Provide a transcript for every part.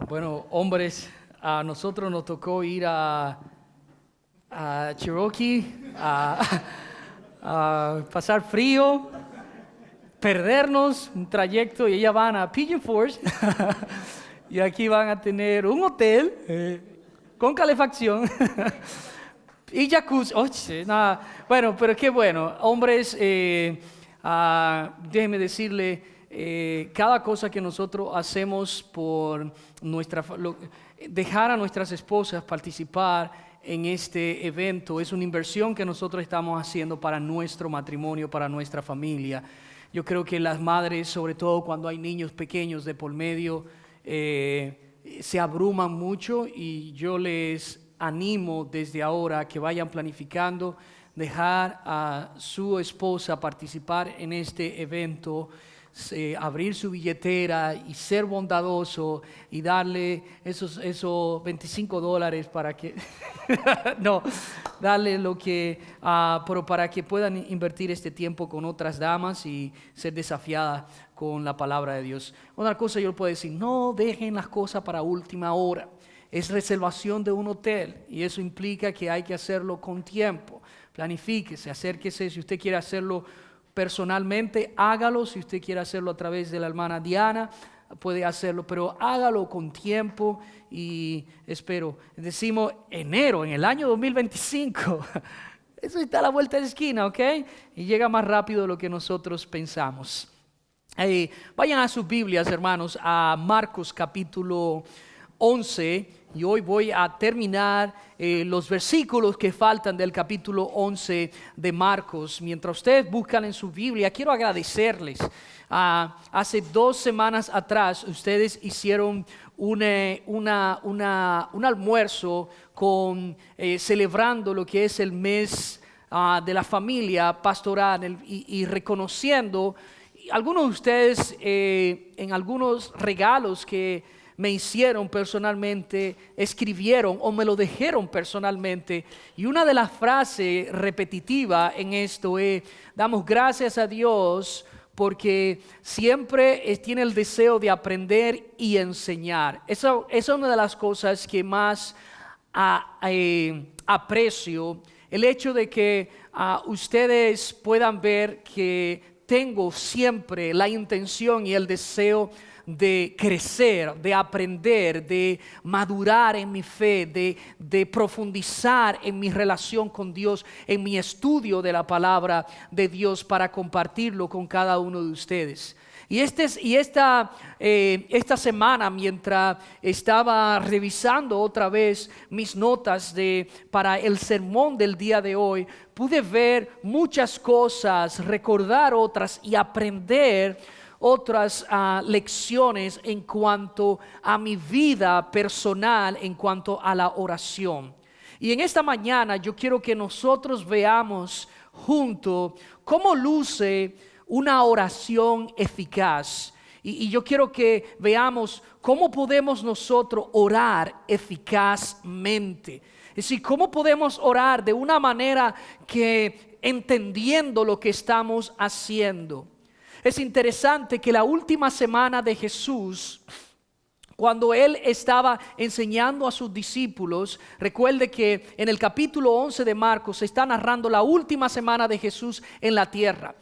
Bueno, hombres, a nosotros nos tocó ir a Cherokee, a pasar frío, perdernos un trayecto y ellas van a Pigeon Forge y aquí van a tener un hotel con calefacción y jacuzzi. Oh, nada. Bueno, pero qué bueno. Hombres, déjeme decirle, cada cosa que nosotros hacemos por dejar a nuestras esposas participar en este evento es una inversión que nosotros estamos haciendo para nuestro matrimonio, para nuestra familia. Yo creo que las madres, sobre todo cuando hay niños pequeños de por medio, se abruman mucho, y yo les animo desde ahora que vayan planificando dejar a su esposa participar en este evento, abrir su billetera y ser bondadoso y darle esos $25 para que no, darle lo que pero para que puedan invertir este tiempo con otras damas y ser desafiada con la palabra de Dios. Una cosa yo puedo decir: no dejen las cosas para última hora. Es reservación de un hotel y eso implica que hay que hacerlo con tiempo. Planifíquese, acérquese. Si usted quiere hacerlo personalmente, hágalo. Si usted quiere hacerlo a través de la hermana Diana, puede hacerlo, pero hágalo con tiempo. Y espero, decimos enero, en el año 2025. Eso está a la vuelta de la esquina, ¿ok? Y llega más rápido de lo que nosotros pensamos. Vayan a sus Biblias, hermanos, a Marcos capítulo 11. Y hoy voy a terminar los versículos que faltan del capítulo 11 de Marcos. Mientras ustedes buscan en su Biblia, quiero agradecerles. Hace 2 semanas atrás ustedes hicieron un almuerzo celebrando lo que es el mes de la familia pastoral y reconociendo algunos de ustedes en algunos regalos que me hicieron personalmente, escribieron o me lo dijeron personalmente. Y una de las frases repetitivas en esto es: damos gracias a Dios porque siempre tiene el deseo de aprender y enseñar. Esa es una de las cosas que más aprecio, el hecho de que ustedes puedan ver que tengo siempre la intención y el deseo de crecer, de aprender, de madurar en mi fe, de profundizar en mi relación con Dios, en mi estudio de la palabra de Dios para compartirlo con cada uno de ustedes. Y esta semana, mientras estaba revisando otra vez mis notas para el sermón del día de hoy, pude ver muchas cosas, recordar otras y aprender otras lecciones en cuanto a mi vida personal, en cuanto a la oración. Y en esta mañana yo quiero que nosotros veamos juntos cómo luce una oración eficaz. Y yo quiero que veamos cómo podemos nosotros orar eficazmente. Es decir, cómo podemos orar de una manera que entendiendo lo que estamos haciendo. Es interesante que la última semana de Jesús, cuando Él estaba enseñando a sus discípulos, recuerde que en el capítulo 11 de Marcos se está narrando la última semana de Jesús en la tierra.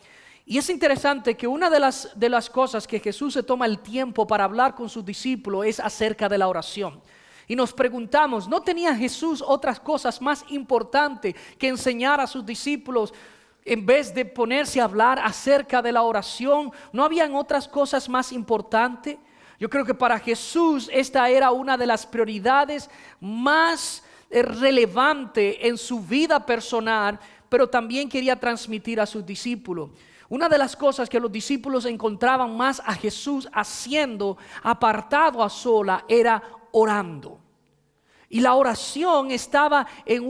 Y es interesante que una de las cosas que Jesús se toma el tiempo para hablar con sus discípulos es acerca de la oración. Y nos preguntamos, ¿no tenía Jesús otras cosas más importantes que enseñar a sus discípulos? En vez de ponerse a hablar acerca de la oración, ¿no habían otras cosas más importantes? Yo creo que para Jesús esta era una de las prioridades más relevantes en su vida personal, pero también quería transmitir a sus discípulos. Una de las cosas que los discípulos encontraban más a Jesús haciendo, apartado a sola, era orando. Y la oración estaba en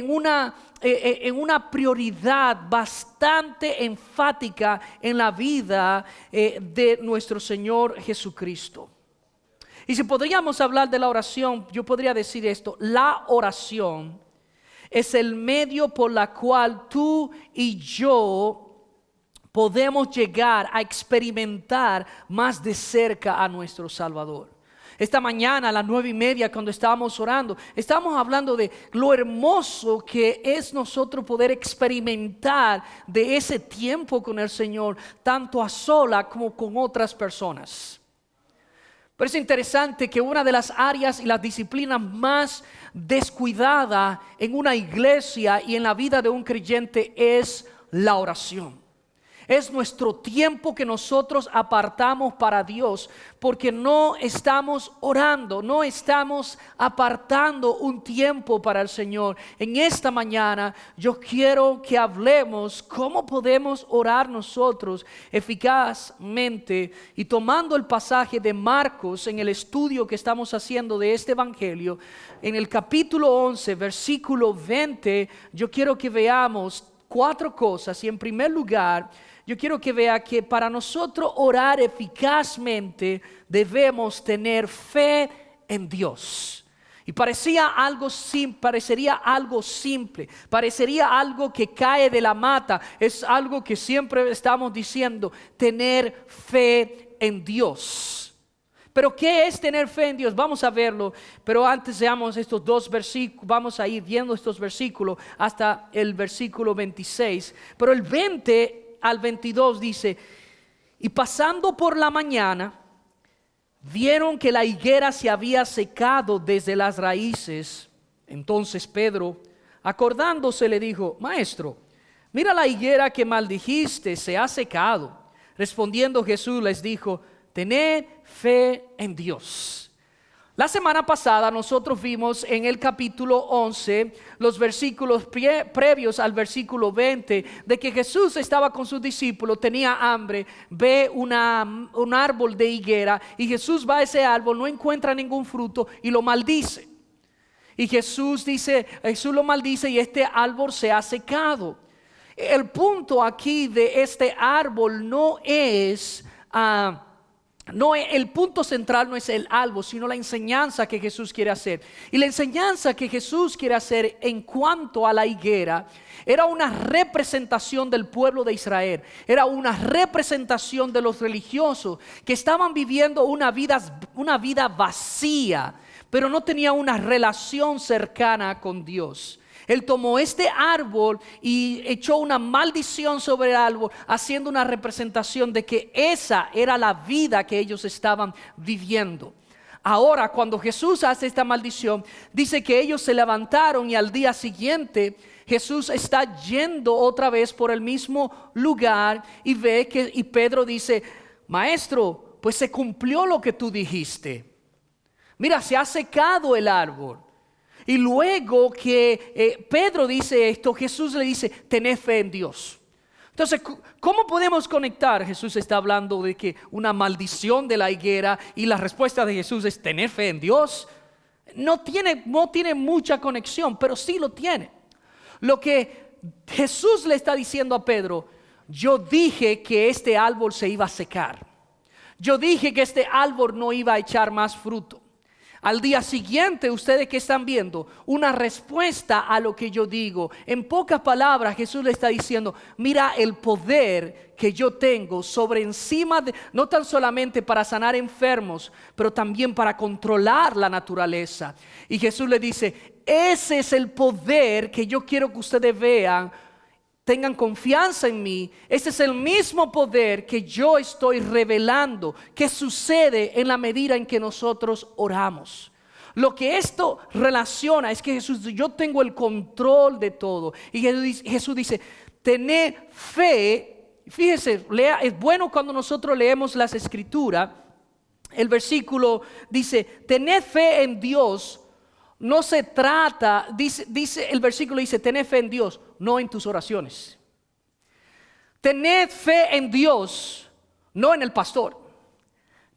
una prioridad bastante enfática en la vida de nuestro Señor Jesucristo. Y si podríamos hablar de la oración, yo podría decir esto: la oración es el medio por la cual tú y yo podemos llegar a experimentar más de cerca a nuestro Salvador. Esta mañana a las 9:30 cuando estábamos orando, estábamos hablando de lo hermoso que es nosotros poder experimentar de ese tiempo con el Señor, tanto a sola como con otras personas. Pero es interesante que una de las áreas y las disciplinas más descuidadas en una iglesia y en la vida de un creyente es la oración. Es nuestro tiempo que nosotros apartamos para Dios, porque no estamos orando, no estamos apartando un tiempo para el Señor. En esta mañana yo quiero que hablemos cómo podemos orar nosotros eficazmente, y tomando el pasaje de Marcos en el estudio que estamos haciendo de este evangelio, en el capítulo 11, versículo 20, yo quiero que veamos 4 cosas. Y en primer lugar, yo quiero que vea que para nosotros orar eficazmente debemos tener fe en Dios. Y parecería algo simple, parecería algo que cae de la mata. Es algo que siempre estamos diciendo, tener fe en Dios. Pero ¿qué es tener fe en Dios? Vamos a verlo, pero antes veamos estos 2 versículos. Vamos a ir viendo estos versículos hasta el versículo 26. Pero el 20 al 22 dice: y pasando por la mañana, vieron que la higuera se había secado desde las raíces. Entonces Pedro, acordándose, le dijo: Maestro, mira la higuera que maldijiste, se ha secado. Respondiendo Jesús les dijo: tened fe en Dios. La semana pasada nosotros vimos en el capítulo 11 los versículos previos al versículo 20 de que Jesús estaba con sus discípulos, tenía hambre, ve un árbol de higuera y Jesús va a ese árbol, no encuentra ningún fruto y lo maldice. Y Jesús lo maldice y este árbol se ha secado. El punto aquí de este árbol no es... el punto central no es el árbol, sino la enseñanza que Jesús quiere hacer. Y la enseñanza que Jesús quiere hacer en cuanto a la higuera era una representación del pueblo de Israel. Era una representación de los religiosos que estaban viviendo una vida vacía, pero no tenían una relación cercana con Dios. Él tomó este árbol y echó una maldición sobre el árbol, haciendo una representación de que esa era la vida que ellos estaban viviendo. Ahora, cuando Jesús hace esta maldición, dice que ellos se levantaron y al día siguiente Jesús está yendo otra vez por el mismo lugar y y Pedro dice: Maestro, pues se cumplió lo que tú dijiste. Mira, se ha secado el árbol. Y luego que Pedro dice esto, Jesús le dice: tened fe en Dios. Entonces, ¿cómo podemos conectar? Jesús está hablando de que una maldición de la higuera y la respuesta de Jesús es tener fe en Dios. No tiene mucha conexión, pero sí lo tiene. Lo que Jesús le está diciendo a Pedro: yo dije que este árbol se iba a secar. Yo dije que este árbol no iba a echar más fruto. Al día siguiente, ustedes que están viendo, una respuesta a lo que yo digo. En pocas palabras, Jesús le está diciendo: mira el poder que yo tengo sobre encima de, no tan solamente para sanar enfermos, pero también para controlar la naturaleza. Y Jesús le dice: ese es el poder que yo quiero que ustedes vean. Tengan confianza en mí. Ese es el mismo poder que yo estoy revelando, que sucede en la medida en que nosotros oramos. Lo que esto relaciona es que Jesús, yo tengo el control de todo. Y Jesús dice: tened fe. Fíjese, es bueno cuando nosotros leemos las escrituras. El versículo dice: tened fe en Dios. No se trata, dice el versículo dice: tened fe en Dios, no en tus oraciones. Tened fe en Dios, no en el pastor.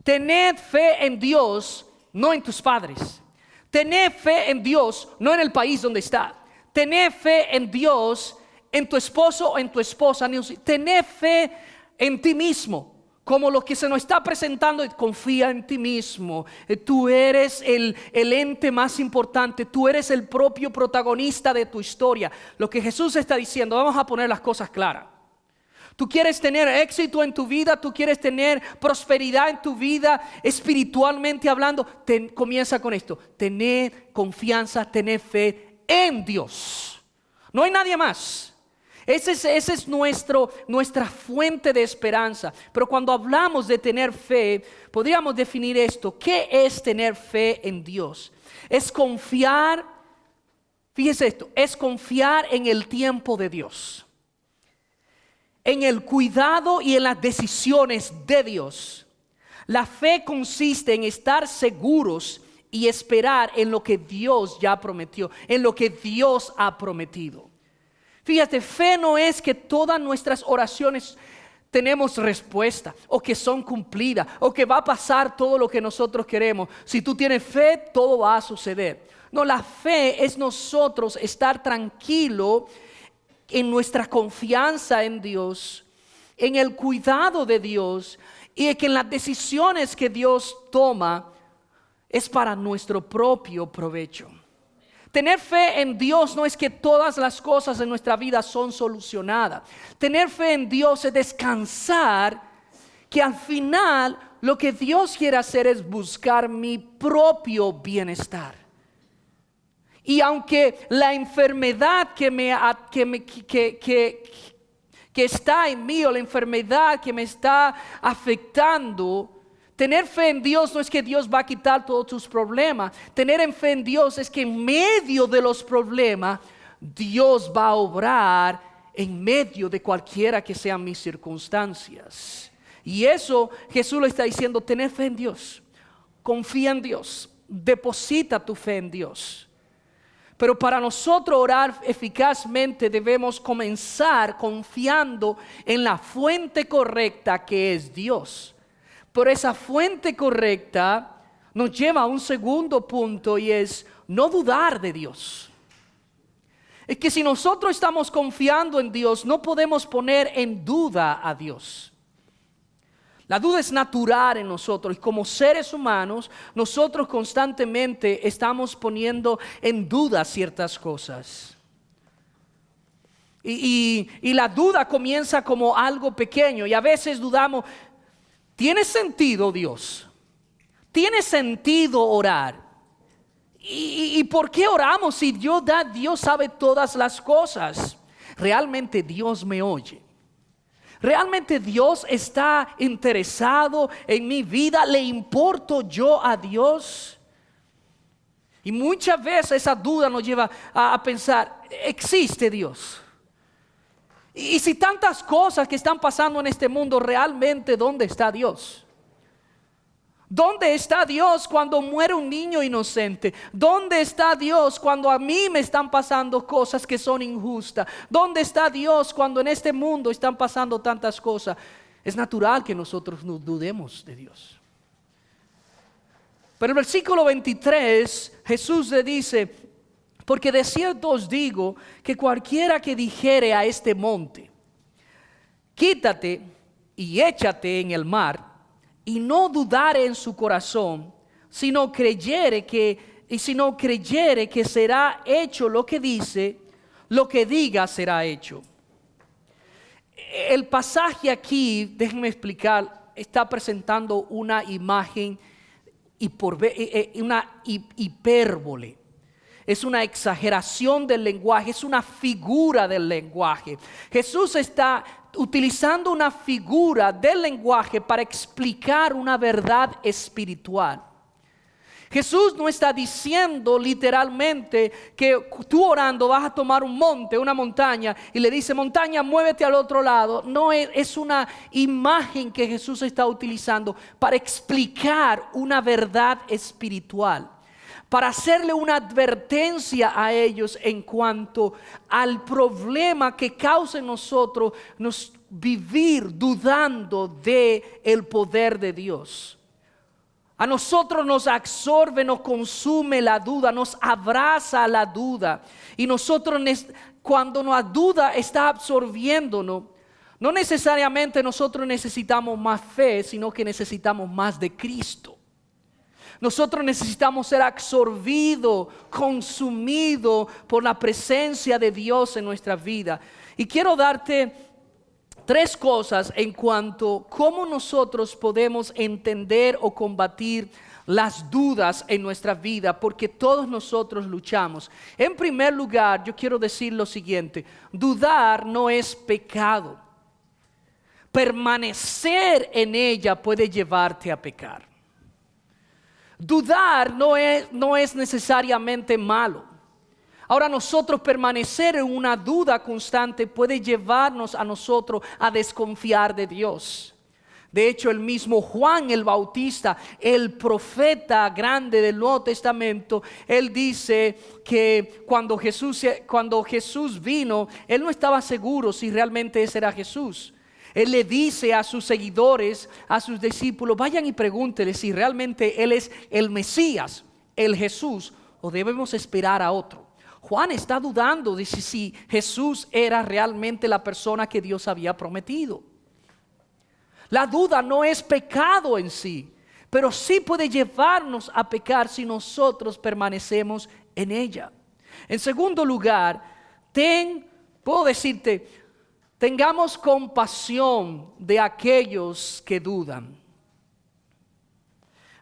Tened fe en Dios, no en tus padres. Tened fe en Dios, no en el país donde está. Tened fe en Dios, en tu esposo o en tu esposa. Tened fe en ti mismo. Como lo que se nos está presentando, confía en ti mismo. Tú eres el ente más importante. Tú eres el propio protagonista de tu historia. Lo que Jesús está diciendo, vamos a poner las cosas claras. Tú quieres tener éxito en tu vida, tú quieres tener prosperidad en tu vida, espiritualmente hablando. Comienza con esto: tener confianza, tener fe en Dios. No hay nadie más. Ese es nuestra fuente de esperanza. Pero cuando hablamos de tener fe, podríamos definir esto. ¿Qué es tener fe en Dios? Es confiar, fíjese esto, es confiar en el tiempo de Dios, en el cuidado y en las decisiones de Dios. La fe consiste en estar seguros y esperar en lo que Dios ya prometió, en lo que Dios ha prometido. Fíjate, fe no es que todas nuestras oraciones tenemos respuesta, o que son cumplidas, o que va a pasar todo lo que nosotros queremos. Si tú tienes fe, todo va a suceder. No, la fe es nosotros estar tranquilo en nuestra confianza en Dios, en el cuidado de Dios, y que en las decisiones que Dios toma es para nuestro propio provecho. Tener fe en Dios no es que todas las cosas en nuestra vida son solucionadas. Tener fe en Dios es descansar que al final lo que Dios quiere hacer es buscar mi propio bienestar. Y aunque la enfermedad que está en mí, o la enfermedad que me está afectando, tener fe en Dios no es que Dios va a quitar todos tus problemas. Tener fe en Dios es que en medio de los problemas, Dios va a obrar en medio de cualquiera que sean mis circunstancias. Y eso Jesús le está diciendo: tener fe en Dios, confía en Dios, deposita tu fe en Dios. Pero para nosotros orar eficazmente debemos comenzar confiando en la fuente correcta, que es Dios. Pero esa fuente correcta nos lleva a un segundo punto, y es no dudar de Dios. Es que si nosotros estamos confiando en Dios, no podemos poner en duda a Dios. La duda es natural en nosotros, y como seres humanos, nosotros constantemente estamos poniendo en duda ciertas cosas. Y la duda comienza como algo pequeño, y a veces dudamos: ¿tiene sentido Dios? ¿Tiene sentido orar? ¿Y por qué oramos si Dios sabe todas las cosas? ¿Realmente Dios me oye? ¿Realmente Dios está interesado en mi vida? ¿Le importo yo a Dios? Y muchas veces esa duda nos lleva a pensar: ¿existe Dios? Y si tantas cosas que están pasando en este mundo, realmente ¿dónde está Dios? ¿Dónde está Dios cuando muere un niño inocente? ¿Dónde está Dios cuando a mí me están pasando cosas que son injustas? ¿Dónde está Dios cuando en este mundo están pasando tantas cosas? Es natural que nosotros no dudemos de Dios. Pero en el versículo 23 Jesús le dice: porque de cierto os digo que cualquiera que dijere a este monte: quítate y échate en el mar, y no dudare en su corazón, sino creyere que será hecho lo que dice, lo que diga será hecho. El pasaje aquí, déjenme explicar, está presentando una imagen, una hipérbole. Es una exageración del lenguaje, es una figura del lenguaje. Jesús está utilizando una figura del lenguaje para explicar una verdad espiritual. Jesús no está diciendo literalmente que tú orando vas a tomar un monte, una montaña, y le dice: montaña, muévete al otro lado. No, es una imagen que Jesús está utilizando para explicar una verdad espiritual, para hacerle una advertencia a ellos en cuanto al problema que causa en nosotros nos vivir dudando de el poder de Dios. A nosotros nos absorbe, nos consume la duda, nos abraza la duda. Y nosotros, cuando la duda está absorbiéndonos, no necesariamente nosotros necesitamos más fe, sino que necesitamos más de Cristo. Nosotros necesitamos ser absorbidos, consumidos por la presencia de Dios en nuestra vida. Y quiero darte 3 cosas en cuanto a cómo nosotros podemos entender o combatir las dudas en nuestra vida, porque todos nosotros luchamos. En primer lugar, yo quiero decir lo siguiente: dudar no es pecado. Permanecer en ella puede llevarte a pecar. Dudar no es necesariamente malo. Ahora, nosotros permanecer en una duda constante puede llevarnos a nosotros a desconfiar de Dios. De hecho, el mismo Juan el Bautista, el profeta grande del Nuevo Testamento, él dice que cuando Jesús vino, él no estaba seguro si realmente ese era Jesús. Él le dice a sus seguidores, a sus discípulos: vayan y pregúntenle si realmente él es el Mesías, el Jesús, o debemos esperar a otro. Juan está dudando de si Jesús era realmente la persona que Dios había prometido. La duda no es pecado en sí, pero sí puede llevarnos a pecar si nosotros permanecemos en ella. En segundo lugar, puedo decirte, tengamos compasión de aquellos que dudan.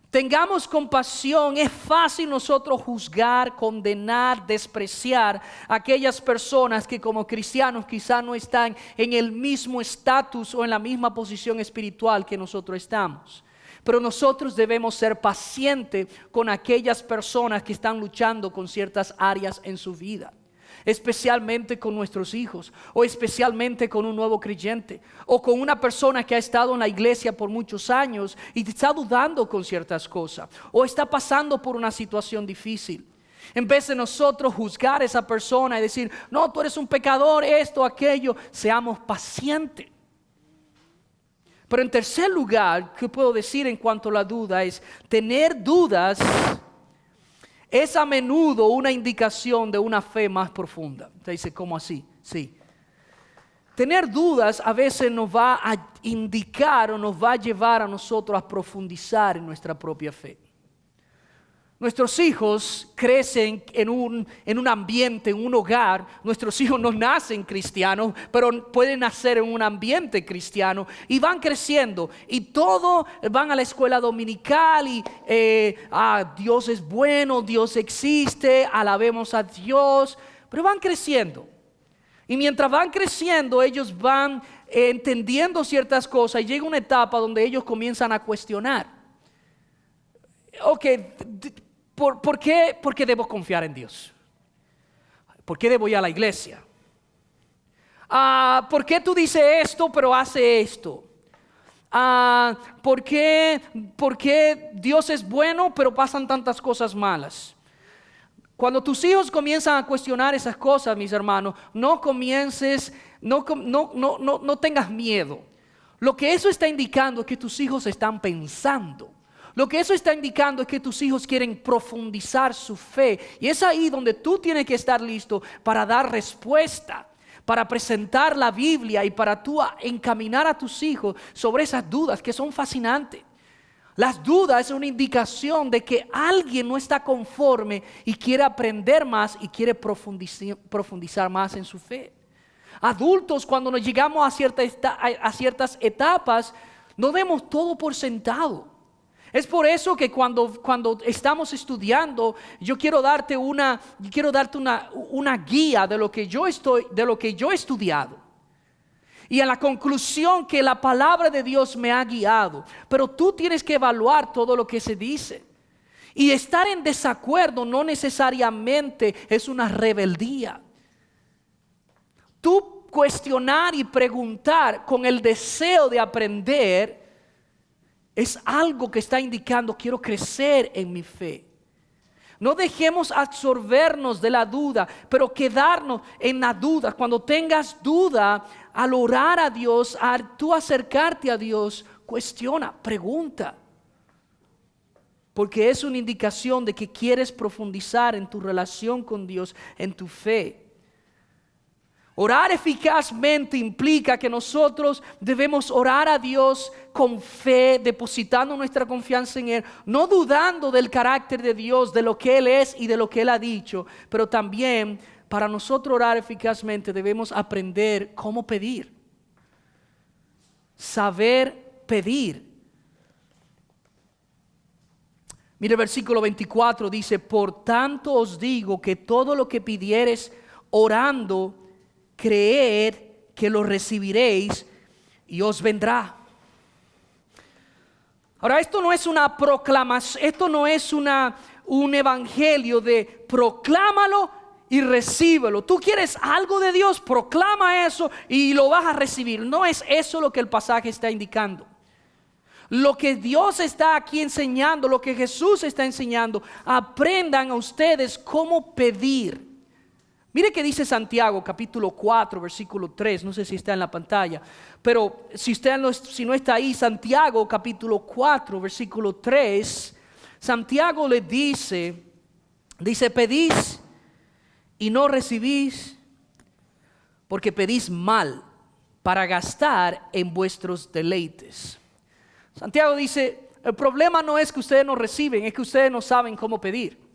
Tengamos compasión. Es fácil nosotros juzgar, condenar, despreciar a aquellas personas que como cristianos quizá no están en el mismo estatus o en la misma posición espiritual que nosotros estamos. Pero nosotros debemos ser pacientes con aquellas personas que están luchando con ciertas áreas en su vida. Especialmente con nuestros hijos, o especialmente con un nuevo creyente, o con una persona que ha estado en la iglesia por muchos años y está dudando con ciertas cosas, o está pasando por una situación difícil. En vez de nosotros juzgar a esa persona y decir: no, tú eres un pecador, esto, aquello, seamos pacientes. Pero en tercer lugar, ¿qué puedo decir en cuanto a la duda? Es tener dudas. Es a menudo una indicación de una fe más profunda. Usted dice: ¿cómo así? Sí. Tener dudas a veces nos va a indicar o nos va a llevar a nosotros a profundizar en nuestra propia fe. Nuestros hijos crecen en un ambiente, en un hogar. Nuestros hijos no nacen cristianos, pero pueden nacer en un ambiente cristiano y van creciendo. Y todos van a la escuela dominical y Dios es bueno, Dios existe, alabemos a Dios. Pero van creciendo. Y mientras van creciendo, ellos van entendiendo ciertas cosas y llega una etapa donde ellos comienzan a cuestionar. ¿Por qué debo confiar en Dios? ¿Por qué debo ir a la iglesia? ¿Por qué tú dices esto pero hace esto? ¿Por qué Dios es bueno pero pasan tantas cosas malas? Cuando tus hijos comienzan a cuestionar esas cosas, mis hermanos, no tengas miedo. Lo que eso está indicando es que tus hijos están pensando. Lo que eso está indicando es que tus hijos quieren profundizar su fe. Y es ahí donde tú tienes que estar listo para dar respuesta, para presentar la Biblia y para tú encaminar a tus hijos sobre esas dudas que son fascinantes. Las dudas es una indicación de que alguien no está conforme y quiere aprender más y quiere profundizar más en su fe. Adultos, cuando nos llegamos a ciertas etapas, no demos todo por sentado. Es por eso que cuando estamos estudiando, yo quiero darte una guía de lo que yo he estudiado. Y a la conclusión que la palabra de Dios me ha guiado. Pero tú tienes que evaluar todo lo que se dice. Y estar en desacuerdo no necesariamente es una rebeldía. Tú cuestionar y preguntar con el deseo de aprender es algo que está indicando: quiero crecer en mi fe. No dejemos absorbernos de la duda, pero quedarnos en la duda. Cuando tengas duda, al orar a Dios, al tú acercarte a Dios, cuestiona, pregunta. Porque es una indicación de que quieres profundizar en tu relación con Dios, en tu fe. Orar eficazmente implica que nosotros debemos orar a Dios con fe, depositando nuestra confianza en Él, no dudando del carácter de Dios, de lo que Él es y de lo que Él ha dicho. Pero también, para nosotros orar eficazmente, debemos aprender cómo pedir. saber pedir. Mire el versículo 24 dice, por tanto os digo que todo lo que pidiereis orando, creed que lo recibiréis y os vendrá. Ahora, esto no es una proclamación, esto no es un evangelio de proclámalo y recíbelo. Tú quieres algo de Dios, proclama eso y lo vas a recibir. No es eso lo que el pasaje está indicando. Lo que Dios está aquí enseñando, lo que Jesús está enseñando, aprendan a ustedes cómo pedir. Mire que dice Santiago capítulo 4 versículo 3, no sé si está en la pantalla, pero si no está ahí, Santiago capítulo 4 versículo 3, Santiago le dice, pedís y no recibís, porque pedís mal para gastar en vuestros deleites. Santiago dice, el problema no es que ustedes no reciben, es que ustedes no saben cómo pedir.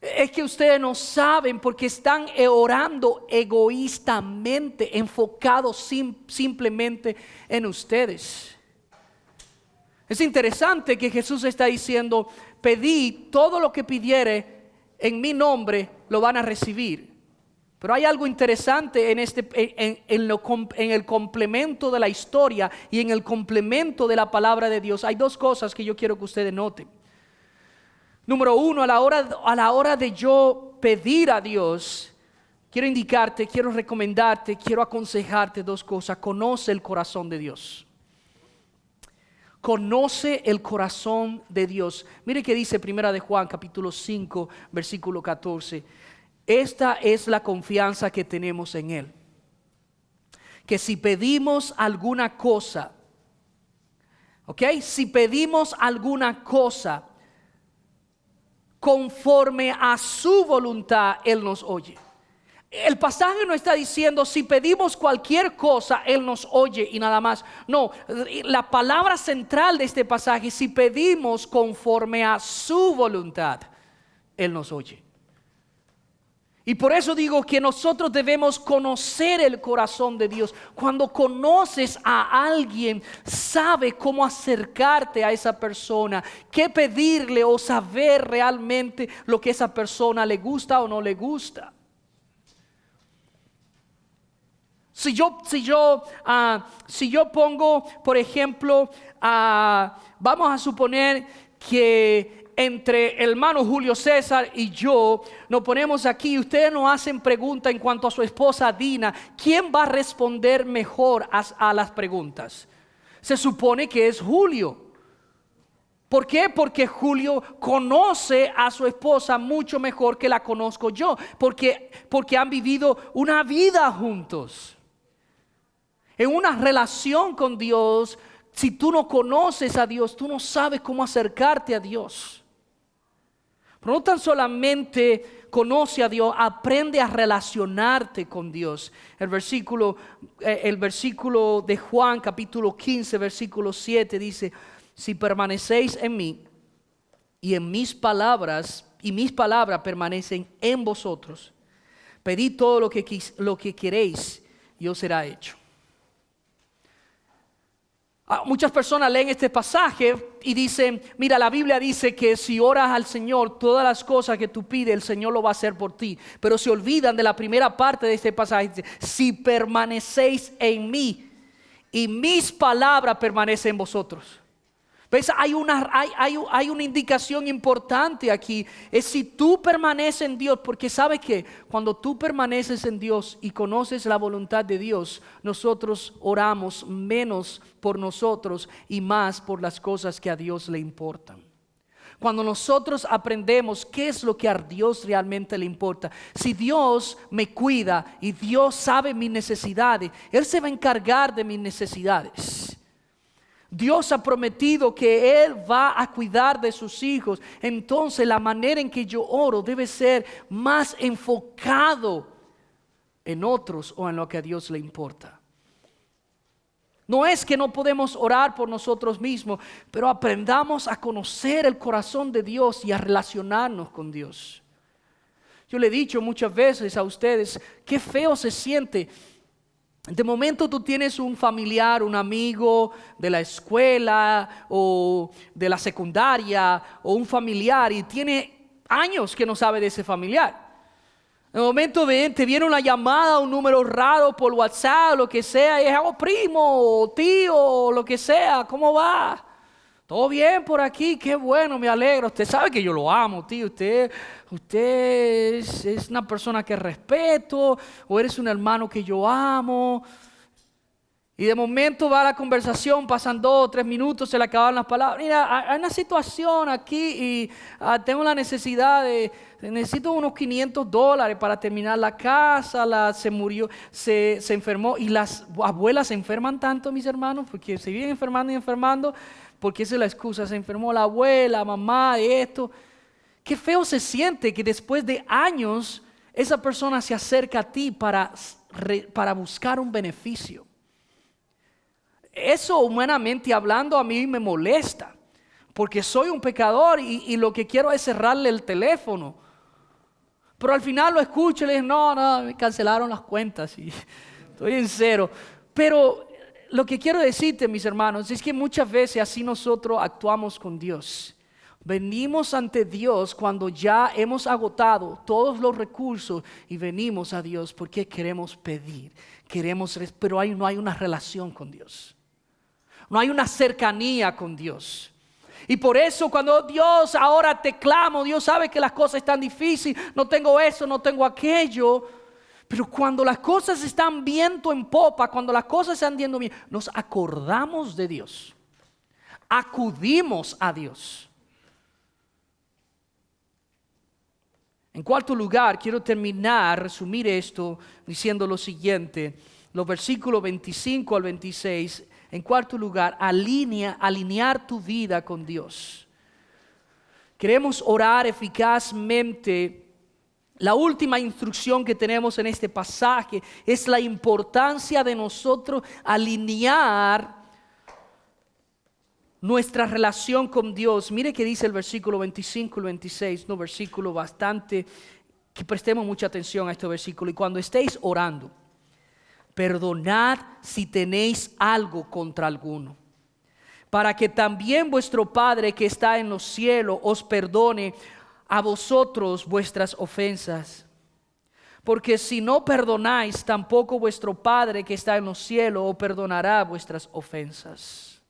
Es que ustedes no saben porque están orando egoístamente, enfocados simplemente en ustedes. Es interesante que Jesús está diciendo, pedid todo lo que pidiere en mi nombre, lo van a recibir. Pero hay algo interesante en el complemento de la historia y en el complemento de la palabra de Dios. Hay dos cosas que yo quiero que ustedes noten. Número uno, a la hora de yo pedir a Dios, quiero indicarte, quiero recomendarte, quiero aconsejarte dos cosas. Conoce el corazón de Dios. Conoce el corazón de Dios. Mire que dice Primera de Juan, capítulo 5, versículo 14. Esta es la confianza que tenemos en Él. Que si pedimos alguna cosa, si pedimos alguna cosa, conforme a su voluntad, Él nos oye. El pasaje no está diciendo si pedimos cualquier cosa, Él nos oye y nada más. No, la palabra central de este pasaje, si pedimos conforme a su voluntad, Él nos oye. Y por eso digo que nosotros debemos conocer el corazón de Dios. Cuando conoces a alguien, sabe cómo acercarte a esa persona, qué pedirle o saber realmente lo que esa persona le gusta o no le gusta. Si yo pongo, por ejemplo, vamos a suponer que entre el hermano Julio César y yo nos ponemos aquí, ustedes nos hacen preguntas en cuanto a su esposa Dina, ¿quién va a responder mejor a las preguntas? Se supone que es Julio. ¿Por qué? Porque Julio conoce a su esposa mucho mejor que la conozco yo, porque han vivido una vida juntos. En una relación con Dios, si tú no conoces a Dios, tú no sabes cómo acercarte a Dios. Pero no tan solamente conoce a Dios, aprende a relacionarte con Dios. El versículo de Juan capítulo 15, versículo 7 dice, si permanecéis en mí y en mis palabras, y mis palabras permanecen en vosotros, pedid todo lo que queréis y os será hecho. Muchas personas leen este pasaje y dicen, mira, la Biblia dice que si oras al Señor, todas las cosas que tú pides, el Señor lo va a hacer por ti. Pero se olvidan de la primera parte de este pasaje, dice, si permanecéis en mí y mis palabras permanecen en vosotros. ¿Ves? Hay una indicación importante aquí, es si tú permaneces en Dios, porque sabes que cuando tú permaneces en Dios y conoces la voluntad de Dios, nosotros oramos menos por nosotros y más por las cosas que a Dios le importan. Cuando nosotros aprendemos qué es lo que a Dios realmente le importa, si Dios me cuida y Dios sabe mis necesidades, Él se va a encargar de mis necesidades. Dios ha prometido que Él va a cuidar de sus hijos. Entonces la manera en que yo oro debe ser más enfocado en otros o en lo que a Dios le importa. No es que no podemos orar por nosotros mismos, pero aprendamos a conocer el corazón de Dios y a relacionarnos con Dios. Yo le he dicho muchas veces a ustedes, qué feo se siente De momento tú tienes un familiar, un amigo de la escuela o de la secundaria o un familiar y tiene años que no sabe de ese familiar. De momento te viene una llamada, un número raro por WhatsApp, lo que sea, y es primo, o tío, o lo que sea, ¿cómo va? Todo bien por aquí, qué bueno, me alegro. Usted sabe que yo lo amo, tío. Usted es una persona que respeto, o eres un hermano que yo amo. Y de momento va la conversación, pasan 2 o 3 minutos, se le acaban las palabras. Mira, hay una situación aquí y tengo la necesidad necesito unos $500 para terminar la casa, se murió, se enfermó. Y las abuelas se enferman tanto, mis hermanos, porque se viven enfermando y enfermando, porque esa es la excusa, se enfermó la abuela, mamá, de esto. Qué feo se siente que después de años esa persona se acerca a ti para buscar un beneficio. Eso, humanamente hablando, a mí me molesta, porque soy un pecador y lo que quiero es cerrarle el teléfono. Pero al final lo escucho y le digo, no, me cancelaron las cuentas y estoy en cero. Pero lo que quiero decirte, mis hermanos, es que muchas veces así nosotros actuamos con Dios. Venimos ante Dios cuando ya hemos agotado todos los recursos y venimos a Dios porque queremos pedir, pero no hay una relación con Dios. No hay una cercanía con Dios. Y por eso cuando Dios ahora te clamo, Dios sabe que las cosas están difíciles, no tengo eso, no tengo aquello. Pero cuando las cosas están viento en popa, cuando las cosas están yendo bien, nos acordamos de Dios. Acudimos a Dios. En cuarto lugar, quiero resumir esto diciendo lo siguiente. Los versículos 25 al 26. En cuarto lugar, alinear tu vida con Dios. Queremos orar eficazmente. La última instrucción que tenemos en este pasaje es la importancia de nosotros alinear nuestra relación con Dios. Mire que dice el versículo 25 y 26, un versículo bastante, que prestemos mucha atención a este versículo. Y cuando estéis orando, perdonad si tenéis algo contra alguno, para que también vuestro Padre que está en los cielos os perdone a vosotros vuestras ofensas. Porque si no perdonáis, tampoco vuestro Padre que está en los cielos os perdonará vuestras ofensas.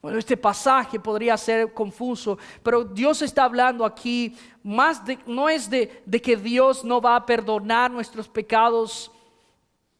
Bueno, este pasaje podría ser confuso, pero Dios está hablando aquí no es de que Dios no va a perdonar nuestros pecados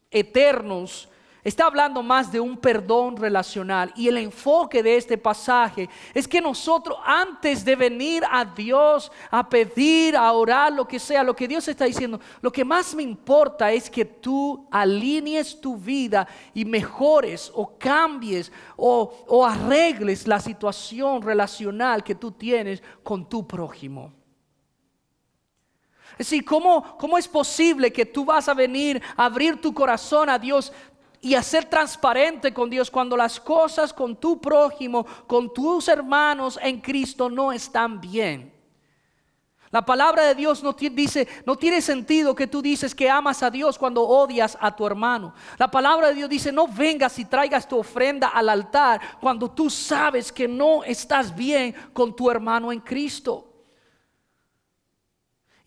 eternos. Está hablando más de un perdón relacional. Y el enfoque de este pasaje es que nosotros, antes de venir a Dios a pedir, a orar, lo que sea, lo que Dios está diciendo, lo que más me importa es que tú alinees tu vida y mejores o cambies o arregles la situación relacional que tú tienes con tu prójimo. Es decir, ¿cómo es posible que tú vas a venir a abrir tu corazón a Dios y a ser transparente con Dios cuando las cosas con tu prójimo, con tus hermanos en Cristo no están bien? La palabra de Dios no tiene sentido que tú dices que amas a Dios cuando odias a tu hermano. La palabra de Dios dice, no vengas y traigas tu ofrenda al altar cuando tú sabes que no estás bien con tu hermano en Cristo.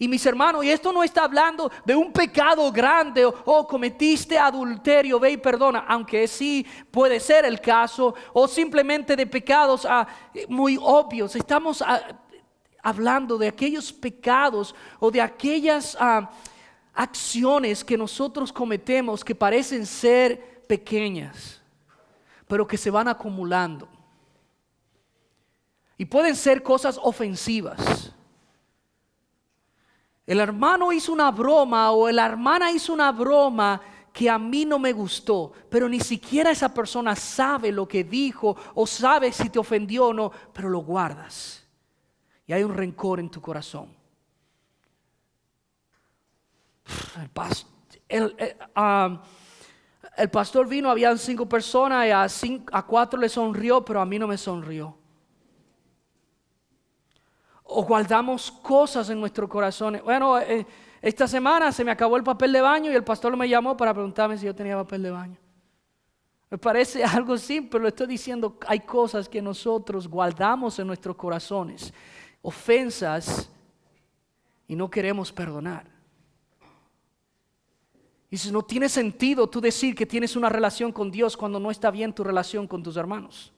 Y mis hermanos, y esto no está hablando de un pecado grande o cometiste adulterio, ve y perdona, aunque sí puede ser el caso, o simplemente de pecados muy obvios. Estamos hablando de aquellos pecados o de aquellas acciones que nosotros cometemos que parecen ser pequeñas, pero que se van acumulando. Y pueden ser cosas ofensivas. El hermano hizo una broma o la hermana hizo una broma que a mí no me gustó, pero ni siquiera esa persona sabe lo que dijo o sabe si te ofendió o no, pero lo guardas y hay un rencor en tu corazón. El pastor vino, habían 5 personas y a 4 le sonrió, pero a mí no me sonrió. O guardamos cosas en nuestros corazones. Bueno, esta semana se me acabó el papel de baño y el pastor me llamó para preguntarme si yo tenía papel de baño. Me parece algo simple, pero lo estoy diciendo, hay cosas que nosotros guardamos en nuestros corazones, ofensas, y no queremos perdonar. Y si no tiene sentido tú decir que tienes una relación con Dios cuando no está bien tu relación con tus hermanos.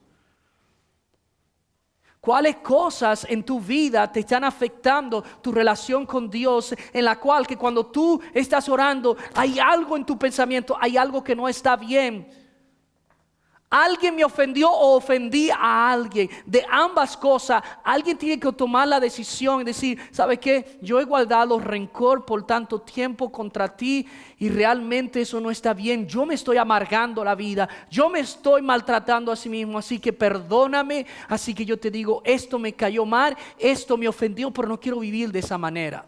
¿Cuáles cosas en tu vida te están afectando tu relación con Dios, en la cual que cuando tú estás orando hay algo en tu pensamiento, hay algo que no está bien? Alguien me ofendió o ofendí a alguien. De ambas cosas, alguien tiene que tomar la decisión y decir, ¿sabe qué? Yo he guardado rencor por tanto tiempo contra ti y realmente eso no está bien. Yo me estoy amargando la vida. Yo me estoy maltratando a sí mismo. Así que perdóname. Así que yo te digo, esto me cayó mal, esto me ofendió, pero no quiero vivir de esa manera.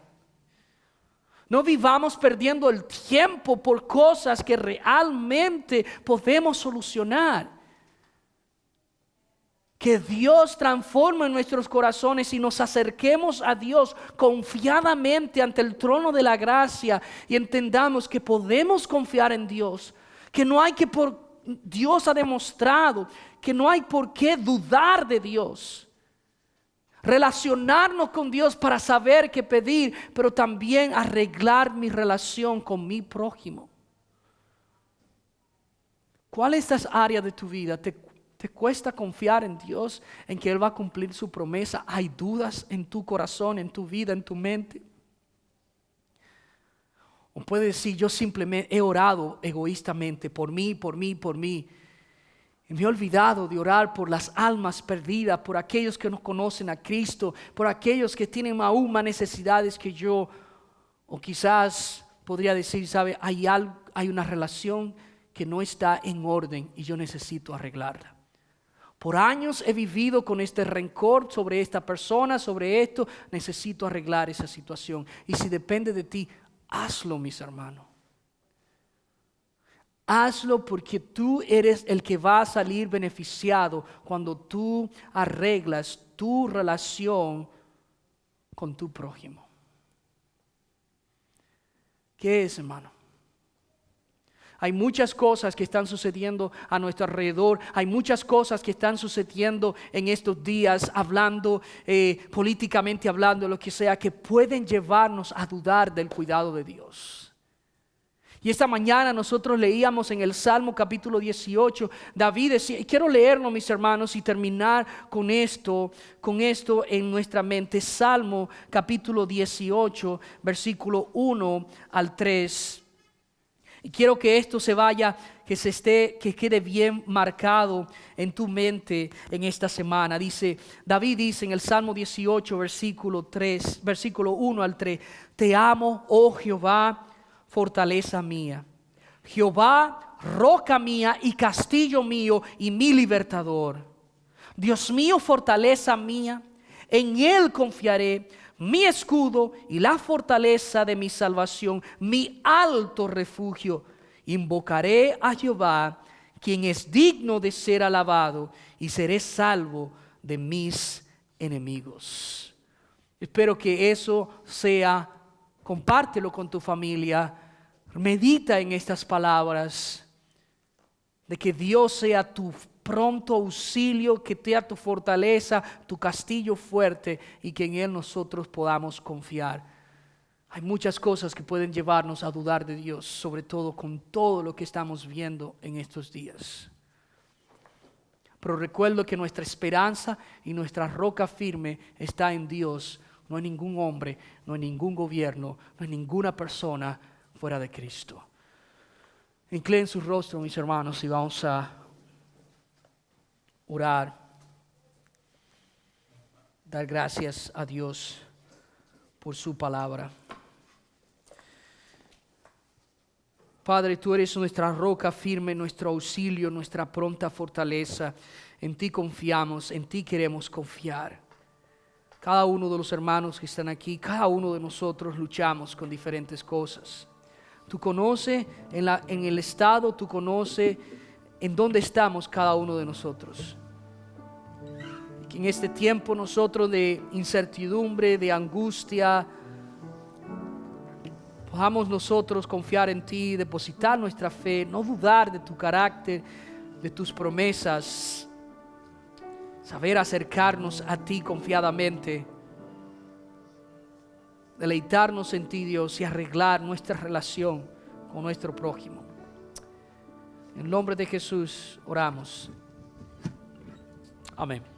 No vivamos perdiendo el tiempo por cosas que realmente podemos solucionar. Que Dios transforme nuestros corazones y nos acerquemos a Dios confiadamente ante el trono de la gracia y entendamos que podemos confiar en Dios, que no hay que Dios ha demostrado que no hay por qué dudar de Dios. Relacionarnos con Dios para saber qué pedir, pero también arreglar mi relación con mi prójimo. ¿Cuál es esta área de tu vida? ¿Te cuesta confiar en Dios, en que Él va a cumplir su promesa? ¿Hay dudas en tu corazón, en tu vida, en tu mente? O puedes decir, yo simplemente he orado egoístamente por mí. Y me he olvidado de orar por las almas perdidas, por aquellos que no conocen a Cristo, por aquellos que tienen aún más necesidades que yo. O quizás podría decir, ¿sabe? Hay una relación que no está en orden y yo necesito arreglarla. Por años he vivido con este rencor sobre esta persona, sobre esto. Necesito arreglar esa situación. Y si depende de ti, hazlo, mis hermanos. Hazlo porque tú eres el que va a salir beneficiado cuando tú arreglas tu relación con tu prójimo. ¿Qué es, hermano? Hay muchas cosas que están sucediendo a nuestro alrededor. Hay muchas cosas que están sucediendo en estos días, hablando, políticamente hablando, lo que sea, que pueden llevarnos a dudar del cuidado de Dios. Y esta mañana nosotros leíamos en el Salmo capítulo 18, David decía, y quiero leerlo, mis hermanos, y terminar con esto en nuestra mente. Salmo capítulo 18, versículo 1 al 3. Y quiero que esto que quede bien marcado en tu mente en esta semana. David dice en el Salmo 18, versículo 1 al 3, te amo, oh Jehová, fortaleza mía. Jehová, roca mía y castillo mío y mi libertador. Dios mío, fortaleza mía, en Él confiaré. Mi escudo y la fortaleza de mi salvación, mi alto refugio. Invocaré a Jehová, quien es digno de ser alabado, y seré salvo de mis enemigos. Espero que eso compártelo con tu familia, medita en estas palabras, de que Dios sea tu pronto auxilio, que sea tu fortaleza, tu castillo fuerte y que en Él nosotros podamos confiar. Hay muchas cosas que pueden llevarnos a dudar de Dios, sobre todo con todo lo que estamos viendo en estos días. Pero recuerdo que nuestra esperanza y nuestra roca firme está en Dios, no en ningún hombre, no en ningún gobierno, no en ninguna persona fuera de Cristo. Inclinen su rostro, mis hermanos, y vamos a orar, dar gracias a Dios por su palabra. Padre, tú eres nuestra roca firme, nuestro auxilio, nuestra pronta fortaleza. En ti confiamos, en ti queremos confiar. Cada uno de los hermanos que están aquí, cada uno de nosotros luchamos con diferentes cosas. Tú conoces en el estado, tú conoces en dónde estamos cada uno de nosotros. Que en este tiempo nosotros de incertidumbre, de angustia, podamos nosotros confiar en ti, depositar nuestra fe, no dudar de tu carácter, de tus promesas, saber acercarnos a ti confiadamente, deleitarnos en ti, Dios, y arreglar nuestra relación con nuestro prójimo. En el nombre de Jesús oramos. Amén.